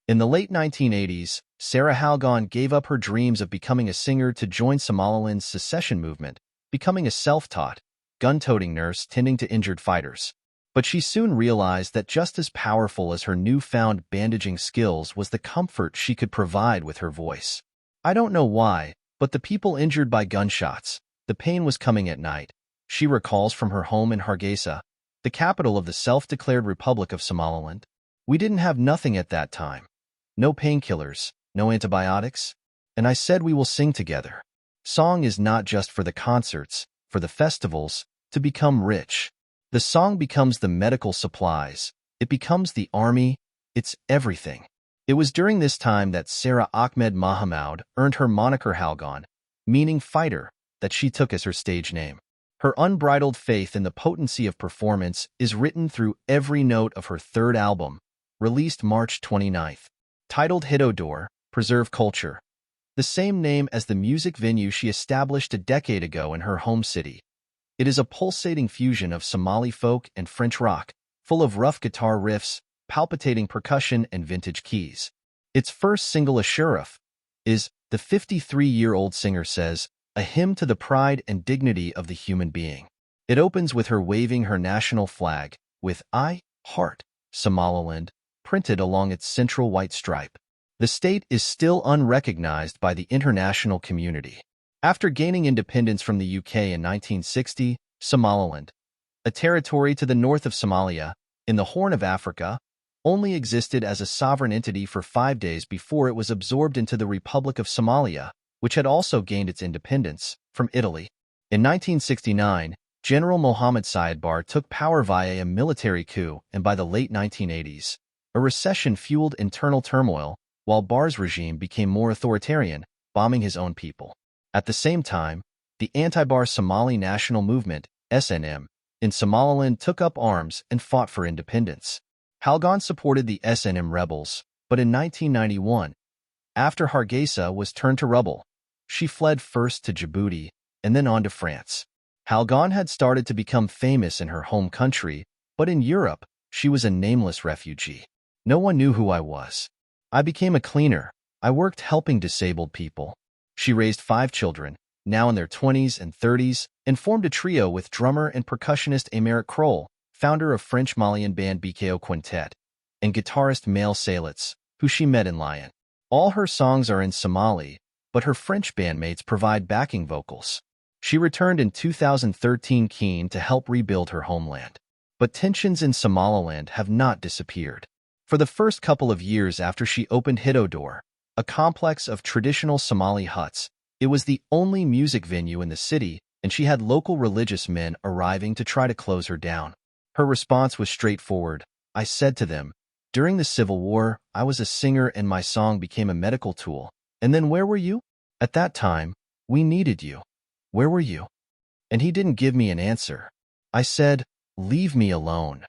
In the late 1980s, Sahra Halgan gave up her dreams of becoming a singer to join Somaliland's secession movement, becoming a self-taught, gun-toting nurse tending to injured fighters. But she soon realized that just as powerful as her newfound bandaging skills was the comfort she could provide with her voice. I don't know why, but the people injured by gunshots, the pain was coming at night, she recalls from her home in Hargeisa, the capital of the self-declared Republic of Somaliland. We didn't have nothing at that time. No painkillers, no antibiotics. And I said we will sing together. Song is not just for the concerts, for the festivals, to become rich. The song becomes the medical supplies. It becomes the army. It's everything. It was during this time that Sahra Ahmed Mahamud earned her moniker Halgan, meaning fighter, that she took as her stage name. Her unbridled faith in the potency of performance is written through every note of her third album, released March 29th, titled Hitodor, Preserve Culture, the same name as the music venue she established a decade ago in her home city. It is a pulsating fusion of Somali folk and French rock, full of rough guitar riffs, palpitating percussion, and vintage keys. Its first single, Ashraf, is, the 53-year-old singer says, a hymn to the pride and dignity of the human being. It opens with her waving her national flag, with I, Heart, Somaliland, printed along its central white stripe. The state is still unrecognized by the international community. After gaining independence from the UK in 1960, Somaliland, a territory to the north of Somalia, in the Horn of Africa, only existed as a sovereign entity for 5 days before it was absorbed into the Republic of Somalia, which had also gained its independence from Italy. In 1969, General Mohammed Siad Barre took power via a military coup, and by the late 1980s, a recession fueled internal turmoil, while Barre's regime became more authoritarian, bombing his own people. At the same time, the anti-Barre Somali National Movement, SNM, in Somaliland took up arms and fought for independence. Halgan supported the SNM rebels, but in 1991, after Hargeisa was turned to rubble, she fled first to Djibouti and then on to France. Halgan had started to become famous in her home country, but in Europe, she was a nameless refugee. No one knew who I was. I became a cleaner. I worked helping disabled people. She raised 5 children, now in their 20s and 30s, and formed a trio with drummer and percussionist Aymeric Kroll, founder of French Malian band BKO Quintet, and guitarist Maël Salitz, who she met in Lyon. All her songs are in Somali, but her French bandmates provide backing vocals. She returned in 2013 keen to help rebuild her homeland. But tensions in Somaliland have not disappeared. For the first couple of years after she opened Hitodor, a complex of traditional Somali huts, it was the only music venue in the city, and she had local religious men arriving to try to close her down. Her response was straightforward. I said to them, during the Civil War, I was a singer and my song became a medical tool. And then where were you? At that time, we needed you. Where were you? And he didn't give me an answer. I said, leave me alone.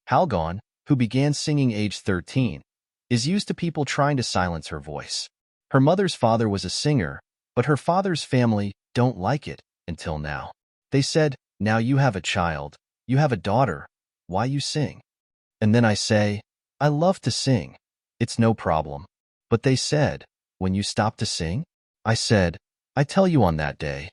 Halgan, who began singing age 13, is used to people trying to silence her voice. Her mother's father was a singer, but her father's family don't like it until now. They said, now you have a child, you have a daughter, why you sing? And then I say, I love to sing. It's no problem. But they said, when you stop to sing? I said, I tell you on that day.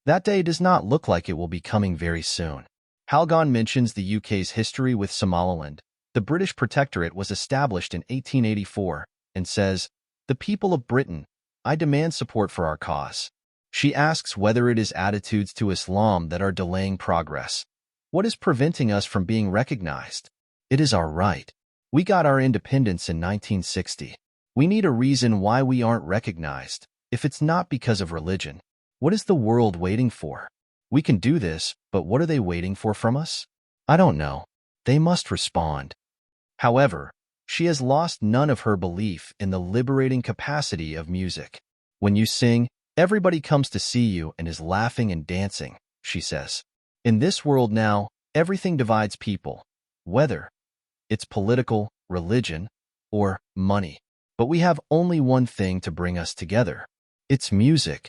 That day does not look like it will be coming very soon. Halgan mentions the UK's history with Somaliland. The British Protectorate was established in 1884, and says, the people of Britain, I demand support for our cause. She asks whether it is attitudes to Islam that are delaying progress. What is preventing us from being recognized? It is our right. We got our independence in 1960. We need a reason why we aren't recognized. If it's not because of religion, what is the world waiting for? We can do this, but what are they waiting for from us? I don't know. They must respond. However, she has lost none of her belief in the liberating capacity of music. When you sing, everybody comes to see you and is laughing and dancing, she says. In this world now, everything divides people, whether it's political, religion, or money. But we have only one thing to bring us together. It's music.